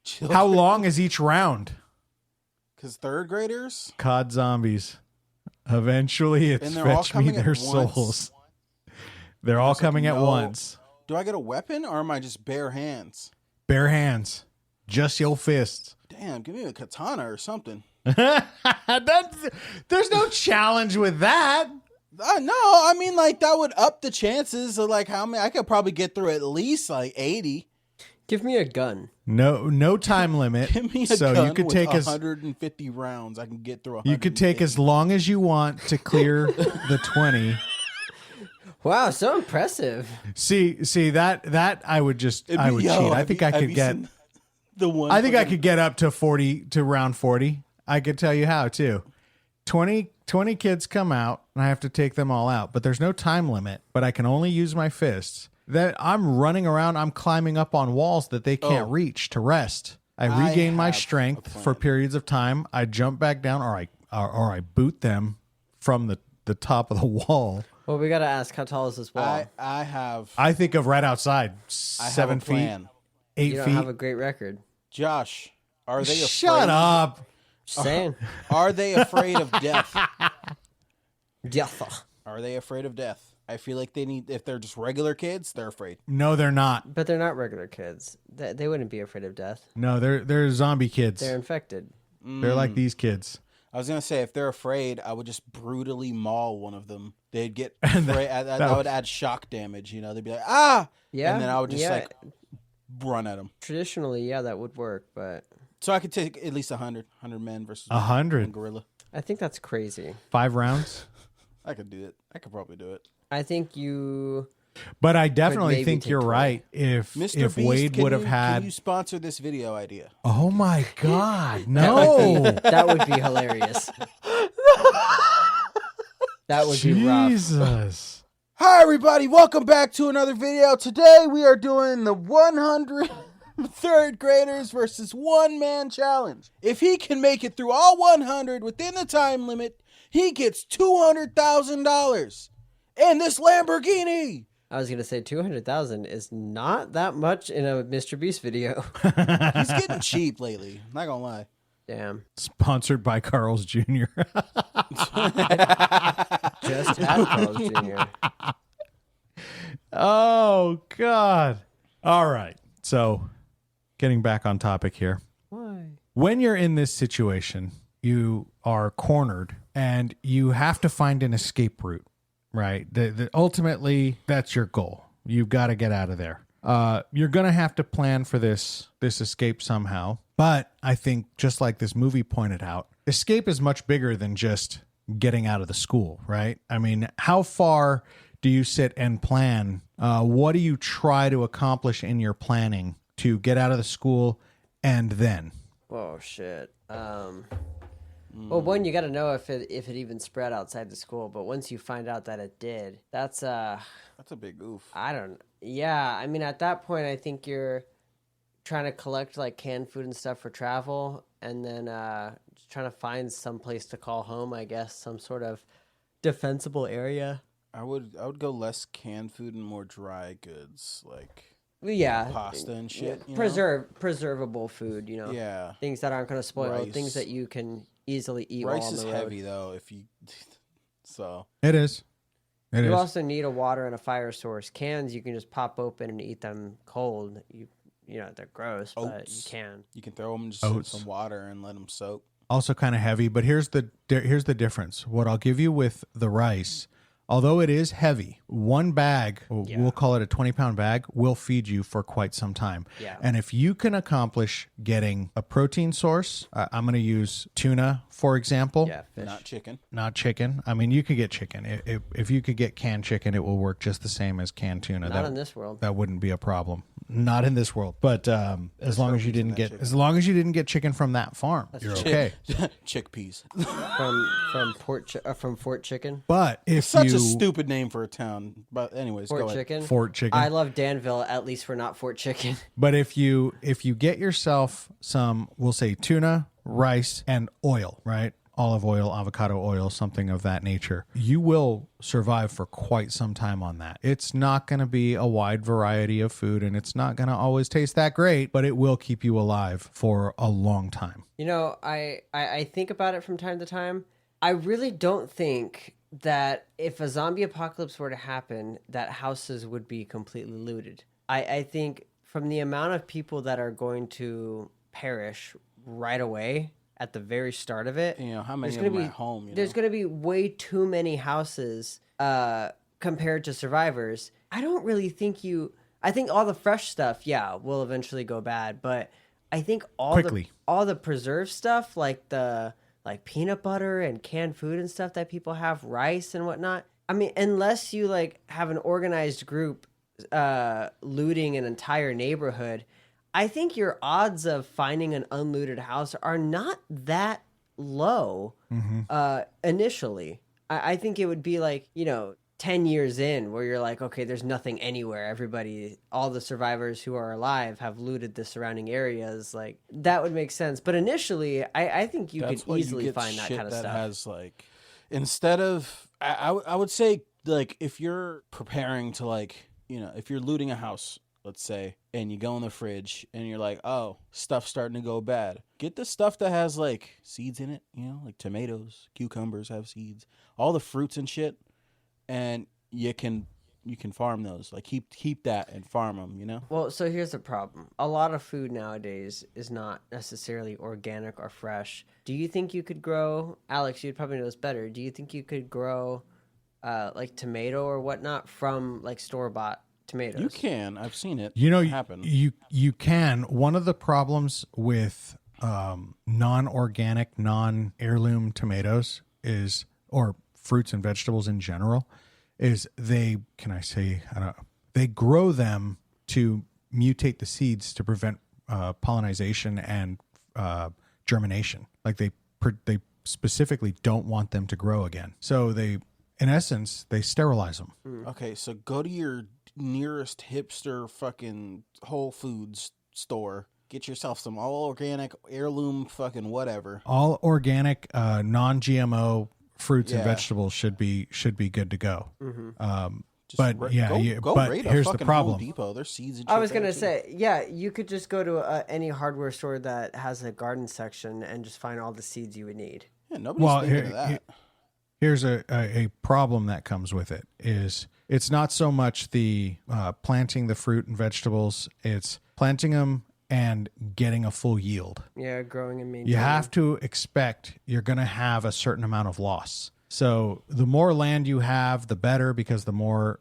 children. How long is each round? Because third graders? COD zombies. Eventually, it's And they're all fetch me coming at their once. souls. They're all coming at once. Do I get a weapon or am I just bare hands? Bare hands. Just your fists. Damn, give me a katana or something. There's no challenge with that. No, I mean, like, that would up the chances of, like, how many. I could probably get through at least, like, 80. Give me a gun. No time limit. Give me a so gun you could with take 150 rounds. I can get through 150. You could take as long as you want to clear the 20. Wow, so impressive. See that I would cheat. I think I could get the one. I think I could get up to 40 to round 40. I could tell you how too. 20 kids come out and I have to take them all out, but there's no time limit, but I can only use my fists. That I'm running around, I'm climbing up on walls that they can't reach to rest. I regain my strength for periods of time. I jump back down or I boot them from the top of the wall. Well, we got to ask, how tall is this wall? I think of right outside, 7 feet, 8 you feet. don't have a great record. Josh, are they afraid? Shut up. Just saying. Are they afraid of death? Death. Are they afraid of death? I feel like if they're just regular kids, they're afraid. No, they're not. But they're not regular kids. They wouldn't be afraid of death. No, they're zombie kids. They're infected. They're like these kids. I was going to say, if they're afraid, I would just brutally maul one of them. They'd get afraid. That would add shock damage. You know, they'd be like, ah! Yeah. And then I would just run at them. Traditionally, yeah, that would work, but... So I could take at least 100 men versus 100 one gorilla. I think that's crazy. 5 rounds. I could do it. I could probably do it. I think you... But I definitely maybe think take you're 20. right. If Mr. Beast, Wade would have had... Can you sponsor this video idea? Oh my God, no. That would be hilarious. That would be rough. Jesus. Hi, everybody. Welcome back to another video. Today, we are doing the 100 third graders versus one-man challenge. If he can make it through all 100 within the time limit, he gets $200,000 and this Lamborghini. I was going to say 200,000 is not that much in a Mr. Beast video. He's getting cheap lately. Not gonna lie. Damn. Sponsored by Carl's Jr. Just had Carl's Jr. Oh, God. All right. So, getting back on topic here. Why? When you're in this situation, you are cornered and you have to find an escape route, right? Ultimately, that's your goal. You've got to get out of there. You're going to have to plan for this escape somehow. But I think, just like this movie pointed out, escape is much bigger than just getting out of the school, right? I mean, how far do you sit and plan? What do you try to accomplish in your planning to get out of the school and then? Oh, shit. Well, one, you got to know if it even spread outside the school. But once you find out that it did, that's a big oof. Yeah, I mean, at that point, I think you're trying to collect like canned food and stuff for travel, and then just trying to find some place to call home. I guess some sort of defensible area. I would go less canned food and more dry goods, like pasta and shit. Preservable food. You know, yeah, things that aren't going to spoil, rice. Things that you can easily eat. Rice while on is the road. heavy though. If you so It is. You also need a water and a fire source. Cans you can just pop open and eat them cold. You know they're gross, but you can. You can throw them just in some water and let them soak. Also kind of heavy, but here's the difference. What I'll give you with the rice, although it is heavy, one bag, we'll call it a 20-pound bag, will feed you for quite some time. Yeah. And if you can accomplish getting a protein source, I'm going to use tuna, for example. Yeah, fish. Not chicken. I mean, you could get chicken. If you could get canned chicken, it will work just the same as canned tuna. Not in this world. That wouldn't be a problem. not in this world. But as long as you didn't get chicken from that farm, you're okay. Chickpeas. From Fort Chicken. But if Such a stupid name for a town. But anyways, Fort go ahead. Chicken. Fort Chicken. I love Danville. At least we're not Fort Chicken. But if you get yourself some, we'll say tuna, rice, and oil, right? Olive oil, avocado oil, something of that nature, you will survive for quite some time on that. It's not going to be a wide variety of food, and it's not going to always taste that great, but it will keep you alive for a long time. You know, I think about it from time to time. I really don't think that if a zombie apocalypse were to happen, that houses would be completely looted. I think from the amount of people that are going to perish right away at the very start of it, how many of them are at home? There's going to be way too many houses compared to survivors. I don't really think I think all the fresh stuff, will eventually go bad, but I think all the preserved stuff, like peanut butter and canned food and stuff that people have, rice and whatnot. I mean, unless you have an organized group looting an entire neighborhood, I think your odds of finding an unlooted house are not that low initially. I think it would be 10 years in where you're like, okay, there's nothing anywhere. All the survivors who are alive have looted the surrounding areas. That would make sense. But initially, I think you could easily find that kind of stuff. Has instead of, I would say, if you're preparing to if you're looting a house, let's say, and you go in the fridge and you're like, oh, stuff's starting to go bad. Get the stuff that has seeds in it, like tomatoes, cucumbers have seeds, all the fruits and shit, and you can farm those. Keep that and farm them, Well, so here's the problem. A lot of food nowadays is not necessarily organic or fresh. Do you think you could grow, Alex, you'd probably know this better, do you think you could grow tomato or whatnot from store-bought tomatoes? You can. I've seen it happen. You can. One of the problems with non-organic, non-heirloom tomatoes or fruits and vegetables in general, is they grow them to mutate the seeds to prevent pollination and germination. They specifically don't want them to grow again. So in essence, they sterilize them. Okay, so go to your nearest hipster fucking Whole Foods store. Get yourself some all organic, heirloom fucking whatever. All organic, non-GMO fruits and vegetables should be good to go. Mm-hmm. But here's the problem. Home Depot. There's seeds and I was gonna say, you could just go to any hardware store that has a garden section and just find all the seeds you would need. Yeah, nobody's thinking of that. Here's a problem that comes with it is it's not so much the planting the fruit and vegetables, it's planting them and getting a full yield. Yeah, growing and maintaining. You have to expect you're going to have a certain amount of loss. So the more land you have, the better, because the more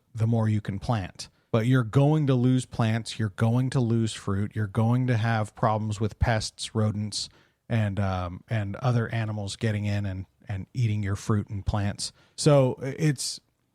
you can plant. But you're going to lose plants, you're going to lose fruit, you're going to have problems with pests, rodents, and other animals getting in and eating your fruit and plants. So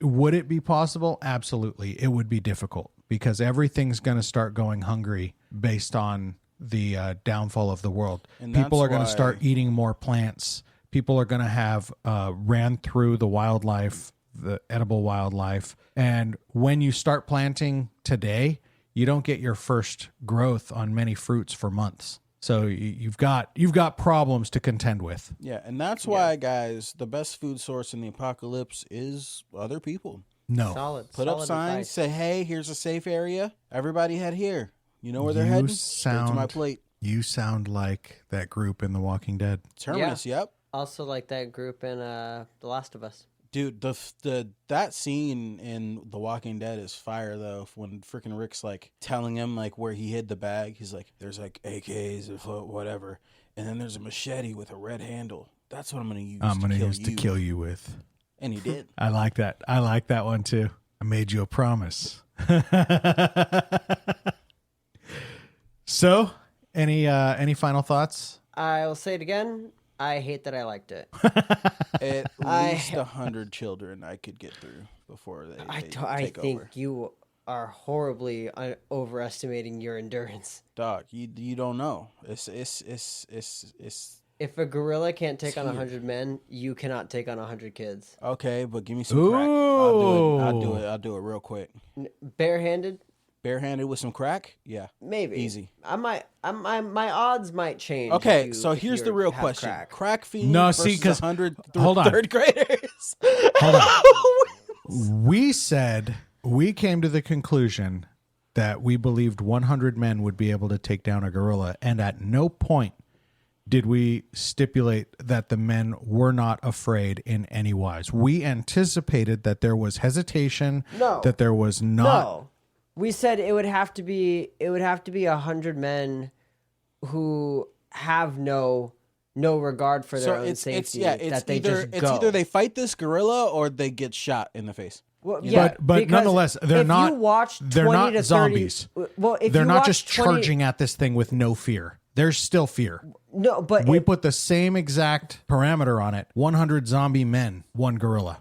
would it be possible? Absolutely. It would be difficult because everything's going to start going hungry based on the downfall of the world. And people are going to start eating more plants. People are going to have ran through the wildlife, the edible wildlife. And when you start planting today, you don't get your first growth on many fruits for months. So you've got problems to contend with. Yeah, and that's why, guys, the best food source in the apocalypse is other people. No. Put up signs, advice. say, hey, here's a safe area. Everybody head here. You know where they're heading? Straight to my plate. You sound like that group in The Walking Dead. Terminus, yep. Also like that group in The Last of Us. Dude, that scene in The Walking Dead is fire, though. When freaking Rick's telling him where he hid the bag, he's like, "There's AKs and whatever, and then there's a machete with a red handle. That's what I'm gonna use. To kill you with." And he did. I like that. I like that one too. I made you a promise. So, any final thoughts? I'll say it again. I hate that I liked it. At least 100 children I could get through before they take think over. you are horribly overestimating your endurance. Dog, you don't know. It's If a gorilla can't take on 100 men, you cannot take on 100 kids. okay, but give me some crack. I'll do it real quick. Barehanded? Barehanded with some crack? Yeah. Maybe. Easy. My odds might change. Okay, so here's the real have question. Crack. Crack fiend No, versus see, 'cause- 100 hold on. third graders. Hold on. We came to the conclusion that we believed 100 men would be able to take down a gorilla, and at no point did we stipulate that the men were not afraid in any wise. We anticipated that there was hesitation, No. that there was not. No. We said it would have to be 100 men who have no regard for their own safety. That they just go. It's either they fight this gorilla or they get shot in the face. Well, but because nonetheless, they're if not. You watch they're 20 not to 30, zombies. Well, if they're you not watch just 20, charging at this thing with no fear. There's still fear. No, but We put the same exact parameter on it. 100 zombie men, one gorilla.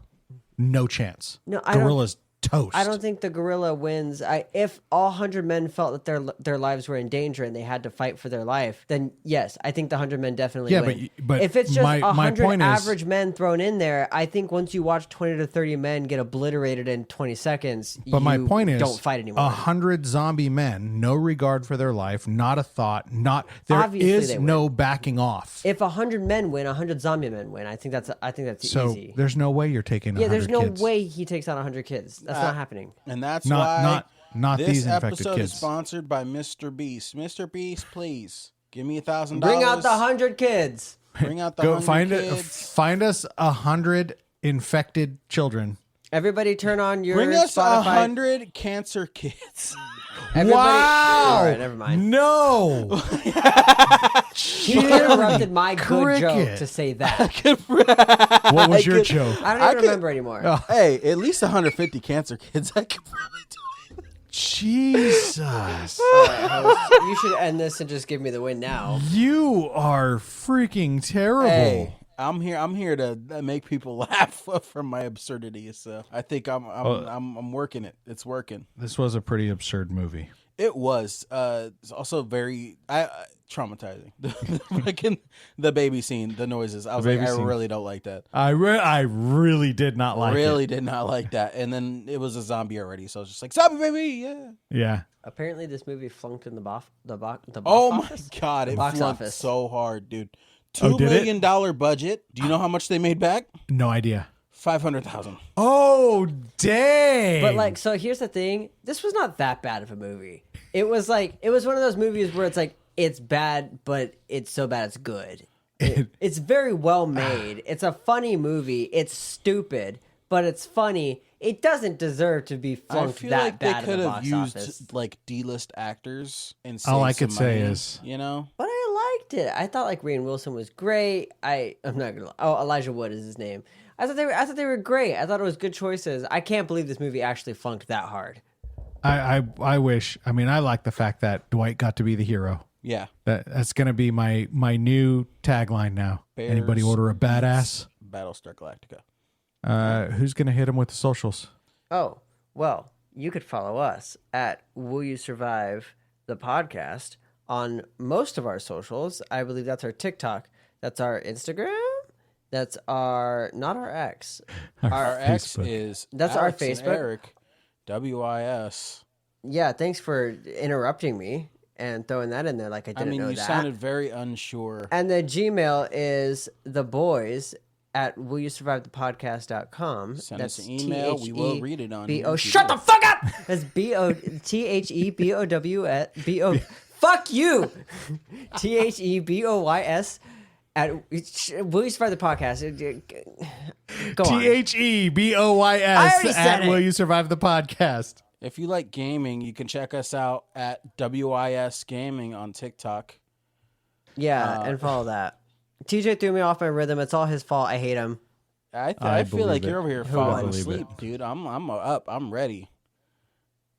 No chance. No, I don't- Gorilla's toast. I don't think the gorilla wins. If all 100 men felt that their lives were in danger and they had to fight for their life, then yes, I think the 100 men definitely Yeah, win. but if it's just my 100 point is- average men thrown in there, I think once you watch 20 to 30 men get obliterated in 20 seconds, But my point is, don't fight anymore. 100 zombie men, no regard for their life, not a thought, there Obviously is they no backing off. If 100 men win, 100 zombie men win. I think that's So easy. there's no way you're taking 100 Yeah, there's no kids. way he takes on 100 kids. That's not happening. And that's Not- why not this these infected episode kids. is sponsored by Mr. Beast. Mr. Beast, please give me $1,000. Bring out the 100 kids. Bring out the Go 100 find kids. find us 100 infected children. Everybody turn on your Bring us Spotify. 100 cancer kids. Everybody, Wow! All right, never mind. No. He interrupted my good joke Cricket. to say that. What was your joke? I don't even remember anymore. Hey, at least 150 cancer kids. I could probably do it. Jesus. All right, host, you should end this and just give me the win now. You are freaking terrible. Hey, I'm here to make people laugh from my absurdity. So I think I'm working it. It's working. This was a pretty absurd movie. It was. It's also very traumatizing. Like in the baby scene, the noises. I was like, baby I scene. really don't like that. I really did not like Really it. did not like that. And then it was a zombie already, so I was just like, zombie baby, yeah. Yeah. Apparently, this movie flunked in the box Oh office. my god, it Box flunked office. so hard, dude. Oh, $2 did it? million budget. Do you know how much they made back? No idea. 500,000. Oh, dang. But like, so here's the thing: this was not that bad of a movie. It was one of those movies where it's like it's bad, but it's so bad it's good. It's very well made. It's a funny movie. It's stupid, but it's funny. It doesn't deserve to be I flunked feel that like they bad could in the have box used office. like D-list actors and All I saved could some say money, is- you know, But I liked it. I thought like Rainn Wilson was great. I'm not gonna. Oh, Elijah Wood is his name. I thought they were great. I thought it was good choices. I can't believe this movie actually flunked that hard. I wish. I mean, I like the fact that Dwight got to be the hero. yeah. That's going to be my new tagline now. Bears Anybody order a badass? Battlestar Galactica. Who's going to hit him with the socials? Oh, well, you could follow us at Will You Survive the Podcast on most of our socials. I believe that's our TikTok. That's our Instagram. That's not our X. Our X Facebook. is That's our Alex and Facebook. Eric, WIS. Yeah, thanks for interrupting me and throwing that in there like I I didn't mean, know you that. sounded very unsure. And the Gmail is theboys at willyousurvivethepodcast.com. Send us an email. We will read it on here B-O. if you Shut do. the fuck up! That's BOTHEBOW. Fuck you! THEBOYS at Will You Survive the Podcast. Go on. THEBOYS I already said at it. Will You Survive the Podcast. If you like gaming, you can check us out at WIS Gaming on TikTok. Yeah, and follow that. TJ threw me off my rhythm. It's all his fault. I hate him. I feel like believe it. you're over here I falling believe asleep, dude. I'm up. I'm ready.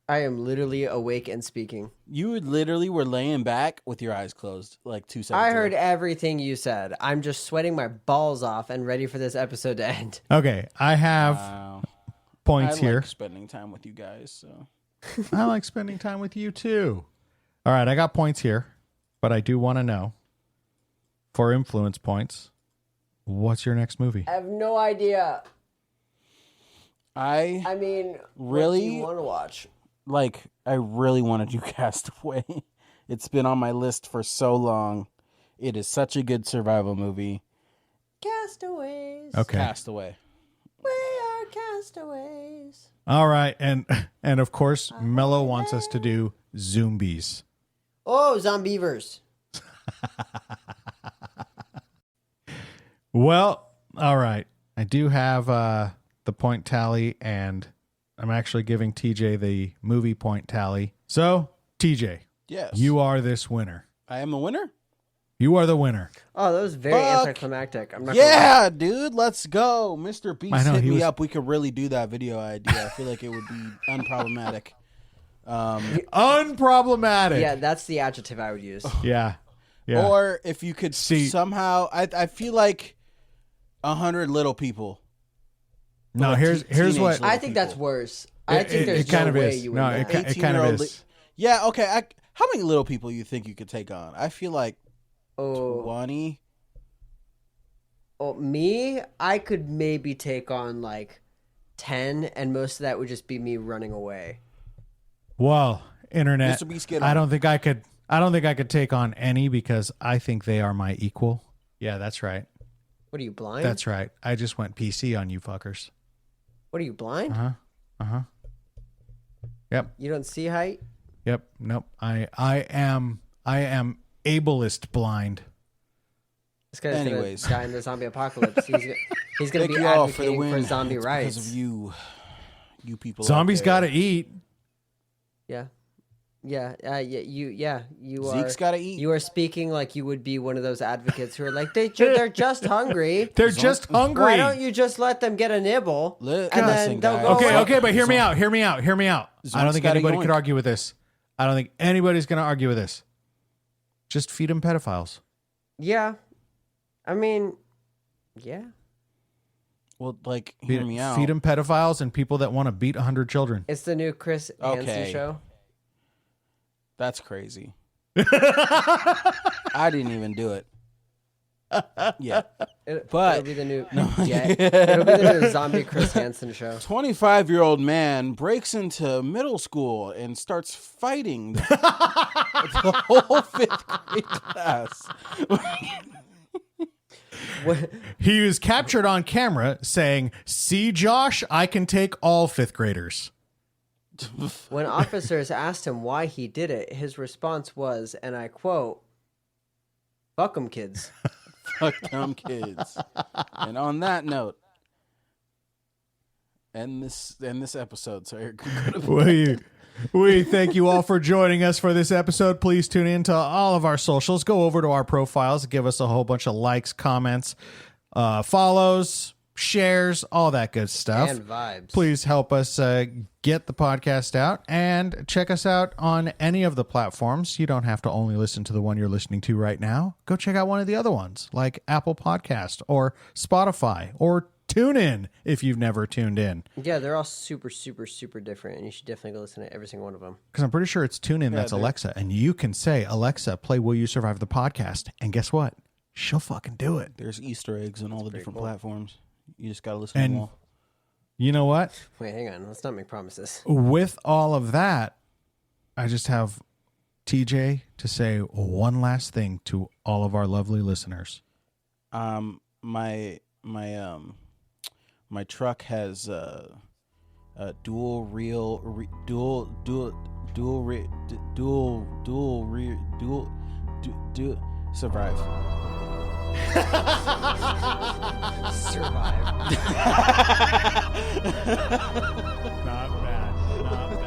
I am literally awake and speaking. You literally were laying back with your eyes closed like 2 seconds. I ago. heard everything you said. I'm just sweating my balls off and ready for this episode to end. Okay, I have Wow. points I here. like spending time with you guys. So I like spending time with you too. All right, I got points here, but I do want to know, for influence points, what's your next movie? I have no idea. I mean, really what do you want to watch? like. I really want to do Castaway. It's been on my list for so long. It is such a good survival movie. Castaways. Okay. Castaway. We are castaways. All right, and of course, Mello wants us to do Zombies. Oh, Zombievers. Well, all right. I do have the point tally, and I'm actually giving TJ the movie point tally. So, TJ, Yes. you are this winner. I am the winner? You are the winner. Oh, that was very Fuck. anticlimactic. I'm not Yeah, dude, let's go. Mr. Beast I know, hit he me was- up. We could really do that video idea. I feel like it would be unproblematic. Unproblematic. Yeah, that's the adjective I would use. Yeah. Yeah. Or if you could somehow, I feel like 100 little people. No, Like here's teenage what little I think that's people. worse. I think there's kind no of way is. you would. No, win it that. kind of 18-year-old is. Yeah, okay. How many little people you think you could take on? I feel like Oh, 20. me, I could maybe take on like 10, and most of that would just be me running away. Well, internet. Mr. Beast, get I on. don't think I could take on any because I think they are my equal. Yeah, that's right. What are you, blind? That's right. I just went PC on you fuckers. What are you, blind? Uh-huh. Yep. You don't see height? Yep. Nope. I am ableist blind. This guy's Anyways. gonna die in the zombie apocalypse. He's gonna Thank be you all for the advocating win. for zombie It's rights. because of you people. Zombies out got there. to eat. Yeah. You are. Zeke's got to eat. You are speaking like you would be one of those advocates who are like they're just hungry. They're just hungry. Why don't you just let them get a nibble Listen, and then they'll guys. go Okay, away? okay, but hear me out. I don't think gotta anybody yoink. could argue with this. I don't think anybody's going to argue with this. Just feed them pedophiles. Yeah. I mean, yeah. Well, like, hear me out. Feed them pedophiles and people that want to beat 100 children. It's the new Chris Hansen Okay. show. That's crazy. I didn't even do it. Yeah. But- It'll be the new it'll be the new zombie Chris Hansen show. 25-year-old man breaks into middle school and starts fighting the whole 5th grade class. He was captured on camera saying, "See, Josh, I can take all 5th graders." When officers asked him why he did it, his response was, and I quote, "Fuck 'em, kids." Fuck dumb kids. And on that note, end this episode. So you're good. We thank you all for joining us for this episode. Please tune in to all of our socials. Go over to our profiles. Give us a whole bunch of likes, comments, follows, shares, all that good stuff. And vibes. Please help us get the podcast out and check us out on any of the platforms. You don't have to only listen to the one you're listening to right now. Go check out one of the other ones like Apple Podcast or Spotify or TuneIn if you've never tuned in. Yeah, they're all super, super, super different, and you should definitely go listen to every single one of them. Because I'm pretty sure it's TuneIn that's dude. Alexa. And you can say, "Alexa, play Will You Survive the Podcast." And guess what? She'll fucking do it. There's Easter eggs on all the different platforms. You just got to listen to And them all. you know what? Wait, hang on. Let's not make promises. With all of that, I just have TJ to say one last thing to all of our lovely listeners. My truck has dual survive. Survive. Not bad. Not bad.